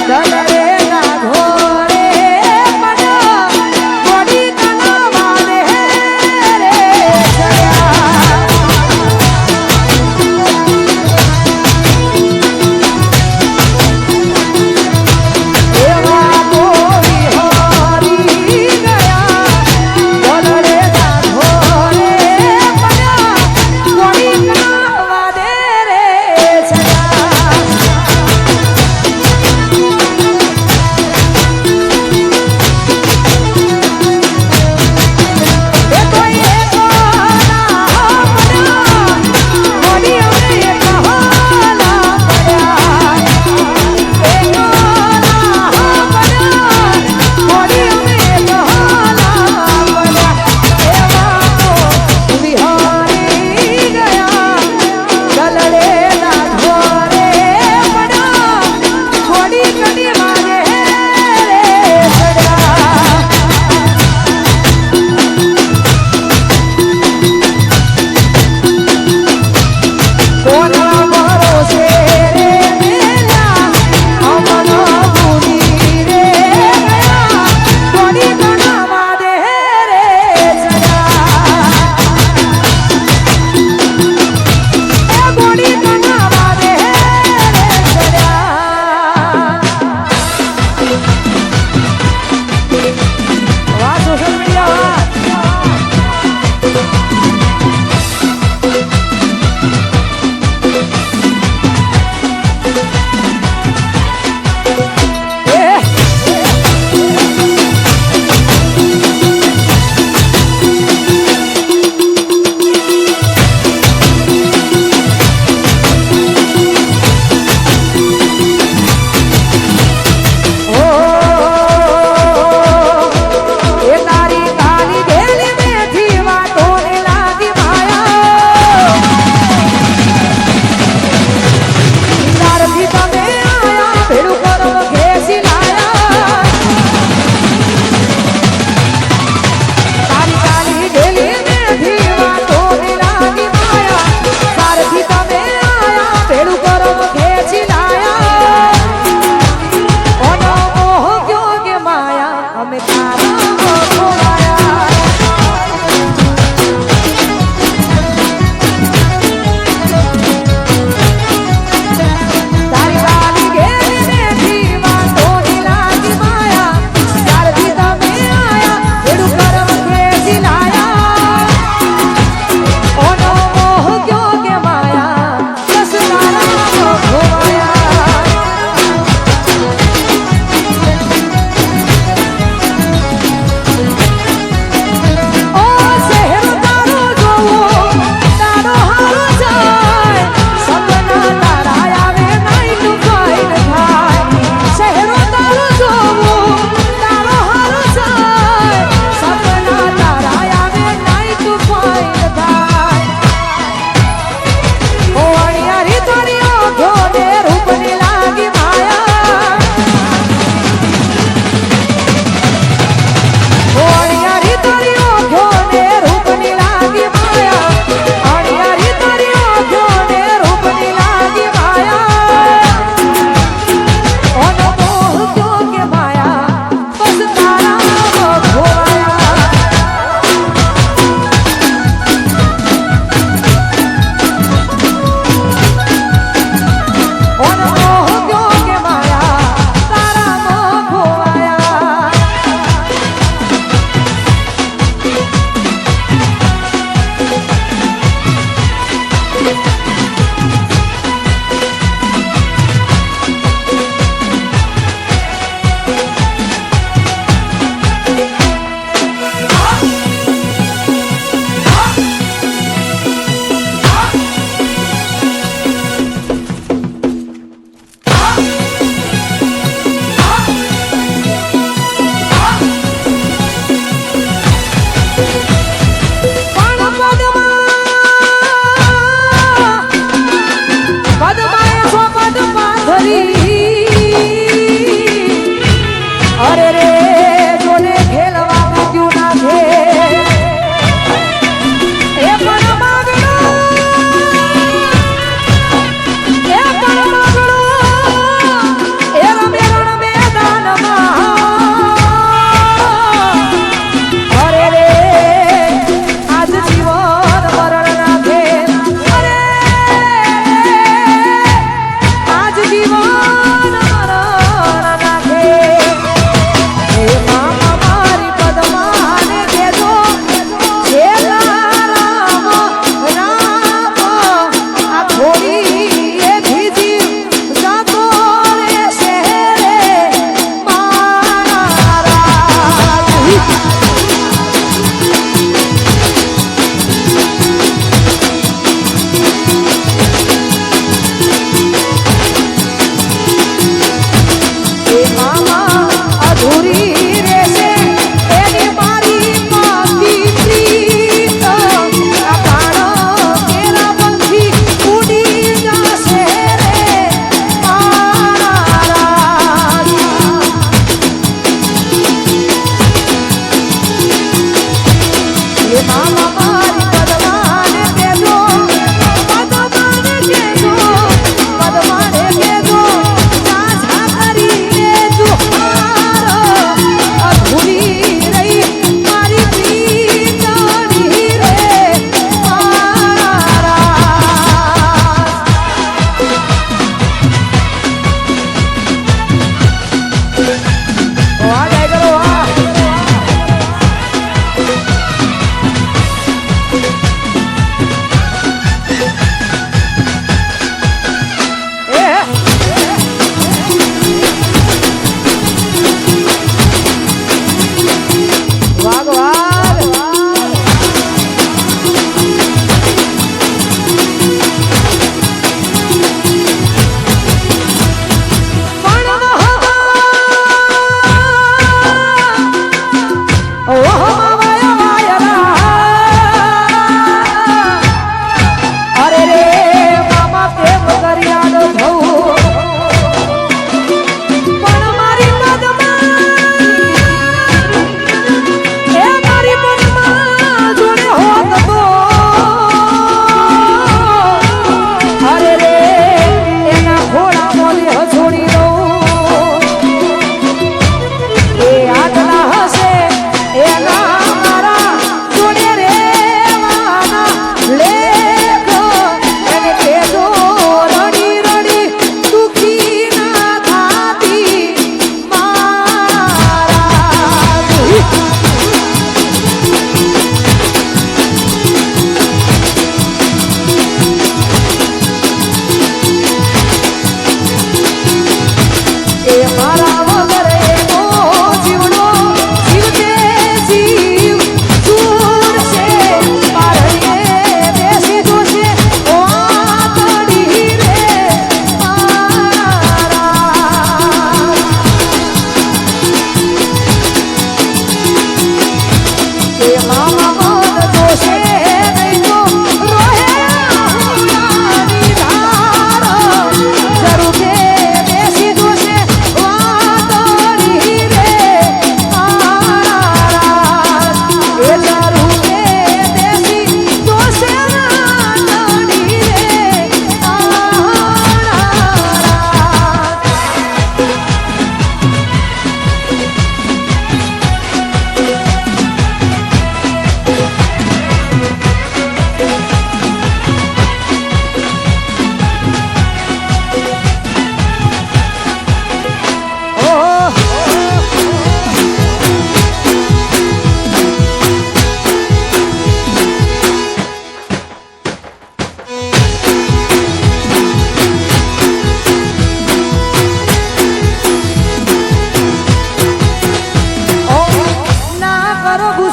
દલરે ના ઘોડે પણ ઘોડી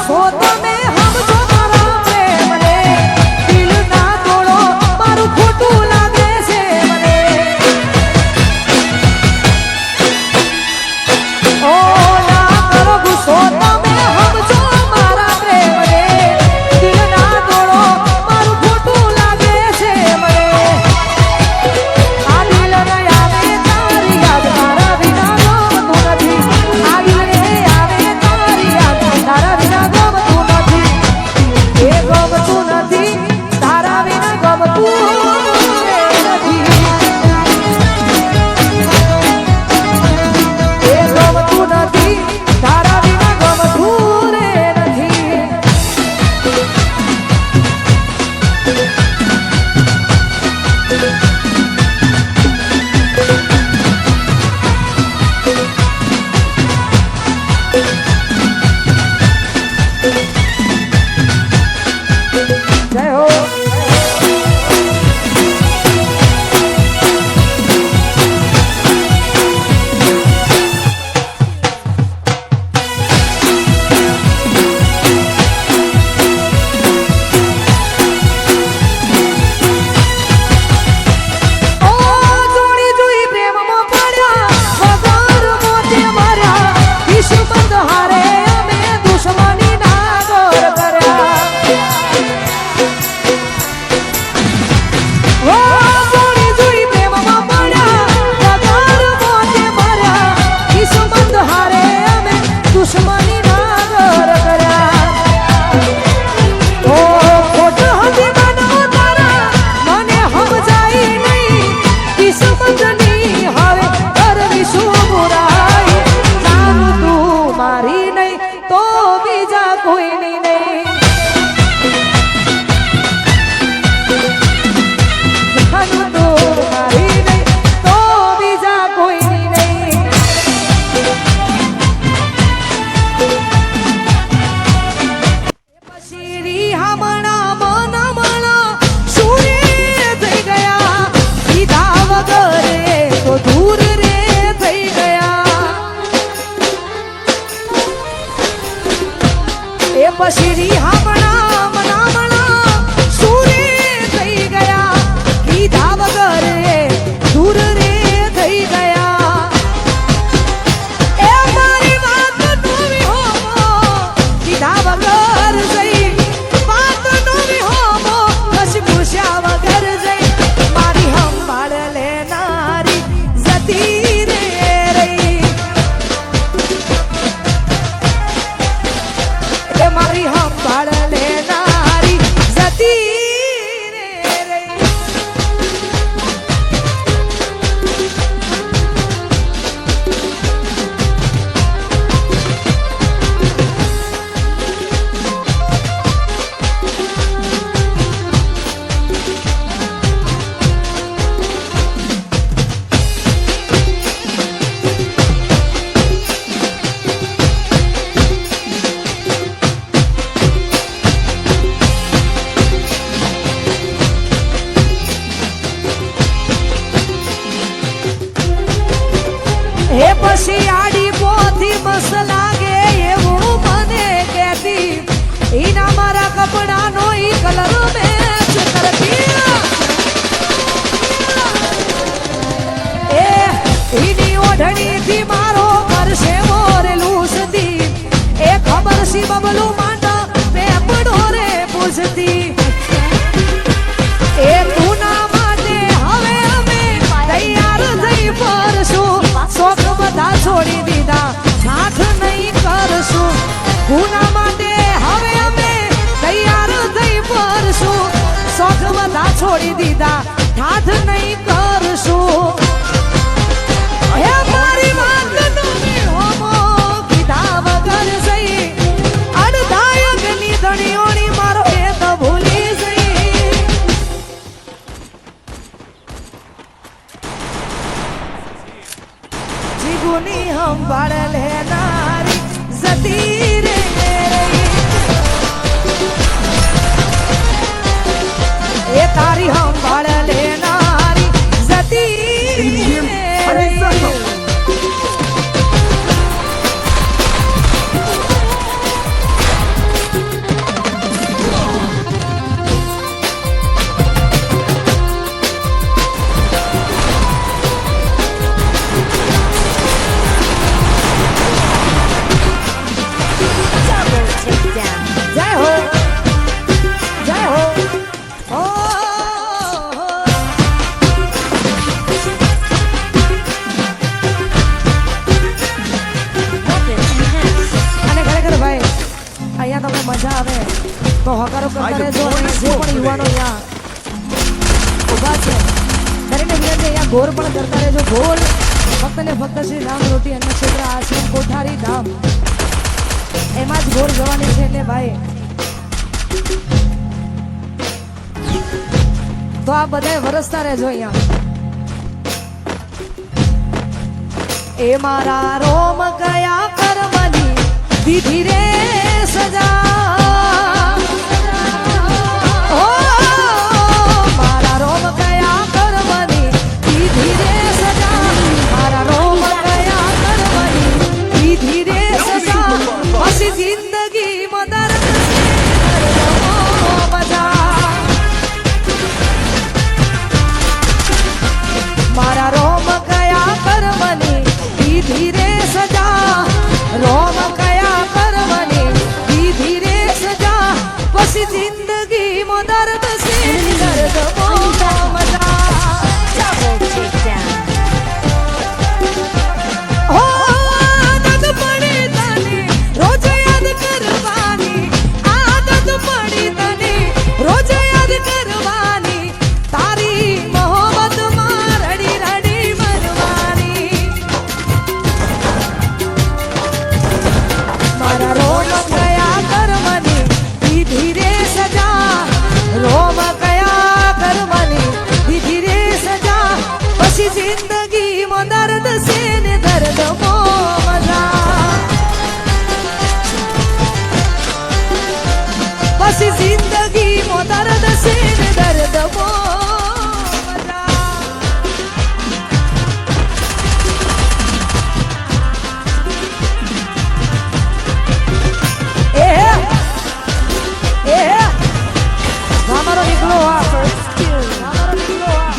ગુસ્સો તમે સમજો મારા પ્રેમ રે દિલ ના તોડો મારું ખોટું લાગે છે મને ઓ ના કરો ગુસ્સો તમે સમજો મારા પ્રેમ રે દિલ ના તોડો મારું ખોટું લાગે છે મને આ દિલ ન આવે તારી યાદ તારા વિના ગમતું નથી આ દિલ રે આવે તારી યાદ તારા વિના ગમતું નથી એ ગમતું નથી તારા વિના ગમતું નથી એ ગમતું નથી તારા વિના ગમતું રે નથી જય હો ઓ જોડી જોઈ પ્રેમમાં પડ્યા વગર મોતે માર્યા વિશ્વબંધ હારે અમે દુશ્મની ના ગોર કર્યા ઓ જોડી જોઈ પ્રેમમાં પડ્યા વગર મોતે માર્યા વિશ્વબંધ હારે અમે દુશ્મની ના ગોર કર્યા ઓ ખોટ હતી માનવો તારા મને સમજાય નહીં કિસ્મતની હવે કરવી શું બુરાઈ જાણું તું મારી નહીં તો બીજા કોઈની નહીં જાણું તું મારી નહીં તો બીજા કોઈની નહીં પછી રીહામણા મનમણા સુરે થઈ ગયા કીધા વગર એ તો દૂર રે થઈ ગયા એ પછી રીહામણા મનમણા સુરે થઈ ગયા કીધા વગર એ દૂર રે થઈ ગયા એ મારી વાત નો વિહોમો કીધા વગર જઈ વાત નો વિહોમો પછી પૂછ્યા વગર જઈ મારી સંભાળ લેનારી જતી રે રહી એ મારી સંભાળ લેનારી જતી રે રહી હે પછી આડી પોથી મસ લાગે એવું મને કહેતી ઈના મારા કપડાનો ઈ કલર મેચ કરતી એ ઈની ઓઢણીથી મારો કરશે મોરે લૂસતી એ ખબર સી બબલું માંડા પેપડો રે પૂછતી એ તુના માટે હવે અમે તૈયાર થઈ ફરશું શોખ બધા છોડી દીધા સાથ નહીં કરશું ગુના માટે હવે અમે તૈયાર થઈ ફરશું શોખ બધા છોડી દીધા સાથ નહીં કરશું હે મારી વાત નો વિહોમો કીધા વગર જઈ અડધાયકની ધણીઓની મારો એ તો ભૂલી જઈ જીગુની સંભાળ લેનારી જતી રે રહી એ તારી સંભાળ અહીંયા તમને મજા આવે તો હકારો કરતા રહેજો અને જે પણ યુવાનો અહીંયા ઊભા છે દરેકને વિનંતી અહીંયા ગોર પણ કરતા રહેજો. ગોર ફક્ત ને ફક્ત શ્રી રામ રોટી અન્ન ક્ષેત્ર આશ્રમ કોઠારી ધામ એમાં જ ગોર જવાની છે. એટલે ભાઈ તો આ બધા વરસતા રહેજો અહીંયા. એ મારા રોમ કયા કર્મની દીધી રે સજા. ઓ મારા રોમ કયા કર્મની દીધી રે સજા. મારા રોમ કયા કર્મની દીધી રે સજા. પછી જિંદગીમાં દર્દ મજા. મારા રોમ કયા કર્મની દીધી રે સજા. રોમ કયા કર્મની દીધી રે સજા. પછી જિંદગીમાં દર્દ છે દર્દ મજા. હો આદત પડી તને રોજ યાદ કરવાની. આદત પડી તને રોજ યાદ કરવાની. તારી મોહબ્બતમાં રડી રડી મરવાની. મારા રોમ કયા કર્મની દીધી રે સજા. રોમ કયા કર્મની દીધી રે સજા. પછી જિંદગીમાં દર્દ છે ને દર્દ મજા. પછી જિંદગીમાં દર્દ છે ને દર્દ મજા. અમારો નીકળો આ અમારો નીકળો આ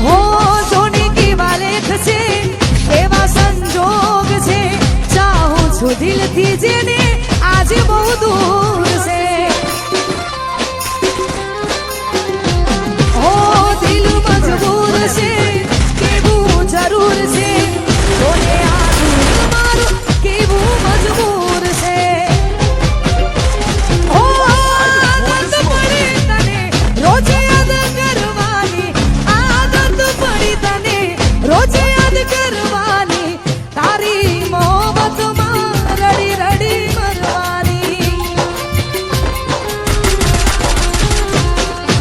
હો સોની કી વાલેખ છે એવા સંજોગ છે. ચાહું છું દિલથી જેને આજે બહુ દૂર છે. ઓ દિલ મજબૂર છે કેવું જરૂર છે. જોને આ દિલ મારું કેવું મજબૂર છે. ઓ આદત પડી તને રોજ યાદ કરવાની. આદત પડી તને રોજ યાદ કરવાની. તારી મોહબ્બતમાં રડી રડી મરવાની.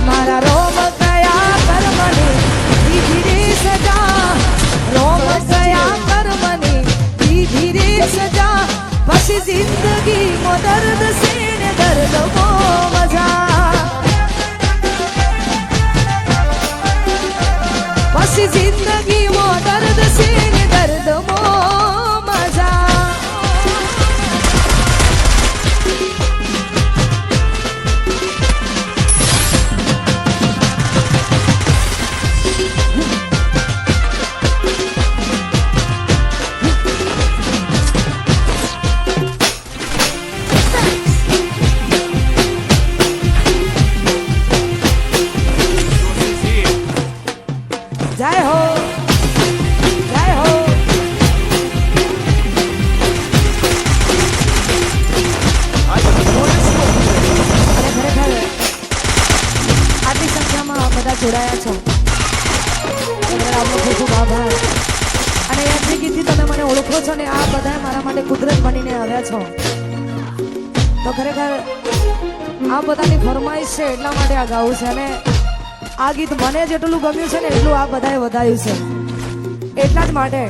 મારા રોમ કયા કર્મની દીધી રે સજા. રોમ કયા કર્મની દીધી રે સજા. પછી જિંદગીમાં દર્દ છે ને દર્દ મજા. પછી જિંદગીમાં દર્દ છે ને દર્દ મજા. જય હો જય હો. અને ખરેખર આટલી સંખ્યામાં બધા જોડાયા છો આપનો ખૂબ ખૂબ આભાર. અને યાદની ગીતથી તમે મને ઓળખો છો ને આ બધા મારા માટે કુદરત બનીને આવ્યા છો. તો ખરેખર આ બધાની ફરમાઈશ છે એટલા માટે આ ગાવું છે. અને આ ગીત મને જેટલું ગમ્યું છે ને એટલું આ બધાએ વધાર્યું છે એટલા જ માટે.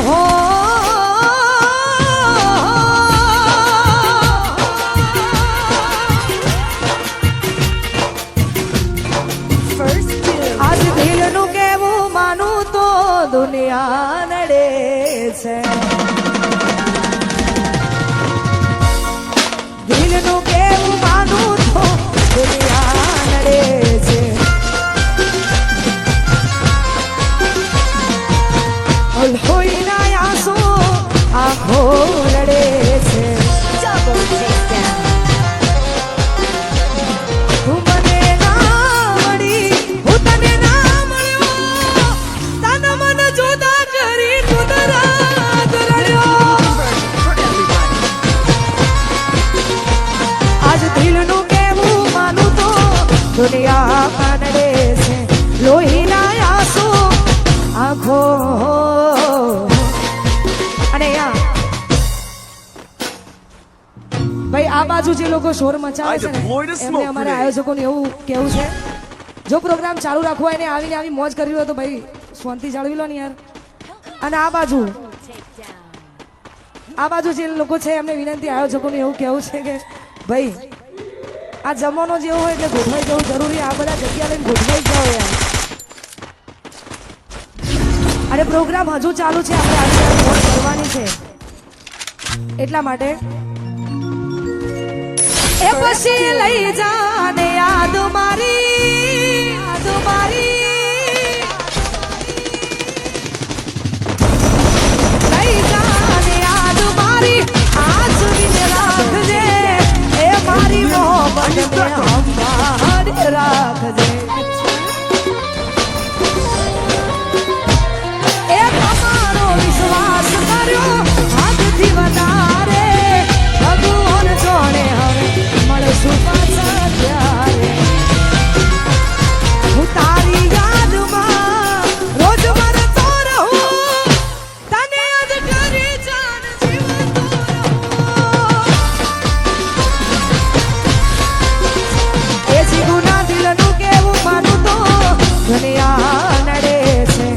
હો આજ દિલનું કેવું માનું તો દુનિયા નડે છે. દિલનું કેવું માનું તો દુનિયા નડે છે. બાજુ જે લોકો શોર મચાવે છે ને એમને અમારા આયોજકોને એવું કેવું છે જો પ્રોગ્રામ ચાલુ રાખવો હોય ને આવીને આવી મોજ કરવી હોય તો ભાઈ શાંતિ જાળવી લો ને યાર અને આ બાજુ જે લોકો છે એમને વિનંતી આયોજકોને એવું કેવું છે કે ભાઈ આ જમવાનો જેવો હોય એટલે ગોઠવાઈ જવું જરૂરી આ બધા જગ્યા લઈને ગોઠવાઈ જાઓ યાર અને પ્રોગ્રામ હજુ ચાલુ છે આપણે આગળ મોજ કરવાની છે એટલા માટે એ પછી લઈ જાને યાદ મારી લઈ જાને યાદ મારી આજ સુધી રાખજે એ મારી મોહબ્બત ને સંભાળી રાખજે એ તમારો વિશ્વાસ કર્યો હદથી વધારે ભગવાન જોડે હવે મળશું પાછા ત્યારે હું તારી યાદમાં રોજ મરતો રહું તને યાદ કરી જાન જીવતો રહું એ જીગુના દિલનું કેવું માનું તો દુનિયા નડે છે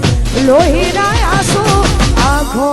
લોહીના આંસુ આંખો